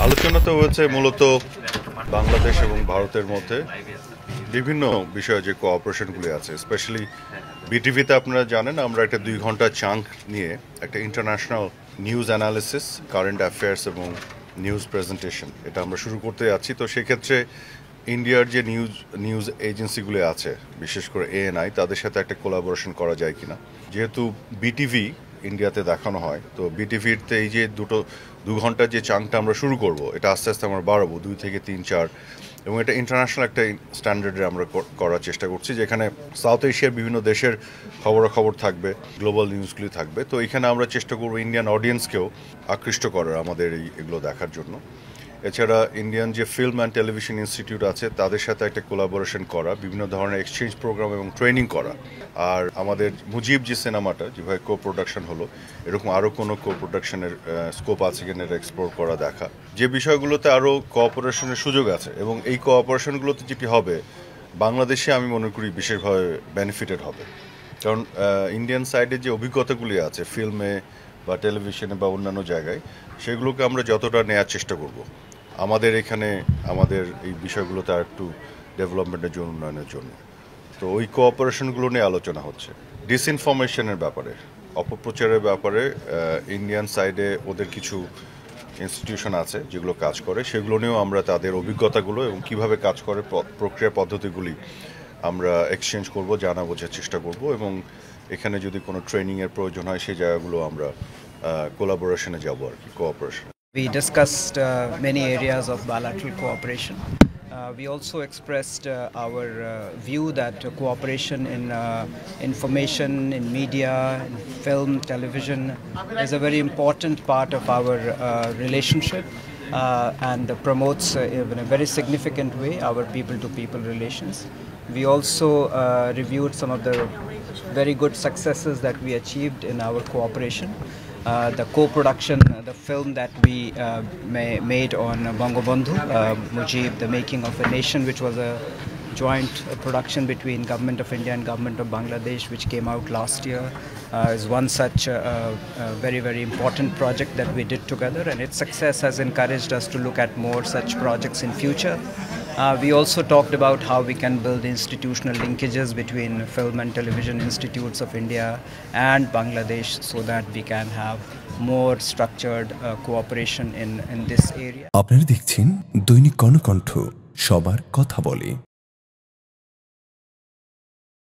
আলোচনাতে হয়েছে মূলত বাংলাদেশ এবং ভারতের মধ্যে বিভিন্ন বিষয়ে যে কোঅপারেশনগুলি আছে, স্পেশালি বিটিভিতে আপনারা জানেন আমরা একটা 2 ঘন্টা চাঙ্ক নিয়ে একটা international news analysis, current affairs এবং নিউজ প্রেজেন্টেশন এটা আমরা শুরু করতে যাচ্ছি। তো সেক্ষেত্রে ইন্ডিয়ার যে নিউজ এজেন্সিগুলি আছে, বিশেষ করে এএনআই, তাদের সাথে একটা কোলাবোরেশন করা যায় কিনা। যেহেতু বিটিভি ইন্ডিয়াতে দেখানো হয়, তো বিটিভিতে এই যে 2 ঘন্টার যে চাঙ্কটা আমরা শুরু করব, এটা আস্তে আস্তে আমরা বাড়াবো 2 থেকে 3, 4, এবং এটা ইন্টারন্যাশনাল একটা স্ট্যান্ডার্ডে আমরা করার চেষ্টা করছি, যেখানে সাউথ এশিয়ার বিভিন্ন দেশের খবরাখবর থাকবে, গ্লোবাল নিউজগুলি থাকবে। তো এখানে আমরা চেষ্টা করবো ইন্ডিয়ান অডিয়েন্সকেও আকৃষ্ট করার আমাদের এগুলো দেখার জন্য। এছাড়া ইন্ডিয়ান যে ফিল্ম অ্যান্ড টেলিভিশন ইনস্টিটিউট আছে তাদের সাথে একটা কোলাবোরেশন করা, বিভিন্ন ধরনের এক্সচেঞ্জ প্রোগ্রাম এবং ট্রেনিং করা। আর আমাদের মুজিব যে সিনেমাটা যেভাবে কো প্রোডাকশন হলো, এরকম আরও কোনো কো প্রোডাকশনের স্কোপ আছে কিনা এটা এক্সপ্লোর করা, দেখা যে বিষয়গুলোতে আরও কোঅপারেশনের সুযোগ আছে। এবং এই কোঅপারেশনগুলোতে যেটি হবে, বাংলাদেশে আমি মনে করি বিশেষভাবে বেনিফিটেড হবে, কারণ ইন্ডিয়ান সাইডে যে অভিজ্ঞতাগুলি আছে ফিল্মে বা টেলিভিশনে বা অন্যান্য জায়গায়, সেগুলোকে আমরা যতটা নেওয়ার চেষ্টা করব আমাদের এখানে, আমাদের এই বিষয়গুলোতে আর একটু ডেভেলপমেন্টের জন্য, উন্নয়নের জন্য। তো ওই কোঅপারেশনগুলো নিয়ে আলোচনা হচ্ছে। ডিসইনফরমেশনের ব্যাপারে, অপপ্রচারের ব্যাপারে ইন্ডিয়ান সাইডে ওদের কিছু ইনস্টিটিউশন আছে যেগুলো কাজ করে, সেগুলো নিয়েও আমরা তাদের অভিজ্ঞতাগুলো এবং কিভাবে কাজ করে প্রক্রিয়া পদ্ধতিগুলি আমরা এক্সচেঞ্জ করব, জানা বোঝার চেষ্টা করব, এবং এখানে যদি কোনো ট্রেনিংয়ের প্রয়োজন হয় সেই জায়গাগুলো আমরা কোলাবোরেশনে যাব আর কি, cooperation. We discussed many areas of bilateral cooperation. We also expressed our view that cooperation in information, in media, in film, television is a very important part of our relationship and promotes in a very significant way our people-to-people relations. We also reviewed some of the very good successes that we achieved in our cooperation. The co-production, the film that we made on Bangabandhu, Mujib, the Making of a Nation, which was a joint production between Government of India and Government of Bangladesh, which came out last year, is one such very, very important project that we did together, and its success has encouraged us to look at more such projects in future. We also talked about how we can build institutional linkages between film and television institutes of India and Bangladesh so that we can have more structured cooperation in this area. আপনারা দেখছেন দৈনিক কর্ণকণ্ঠ, সবার কথা বলে।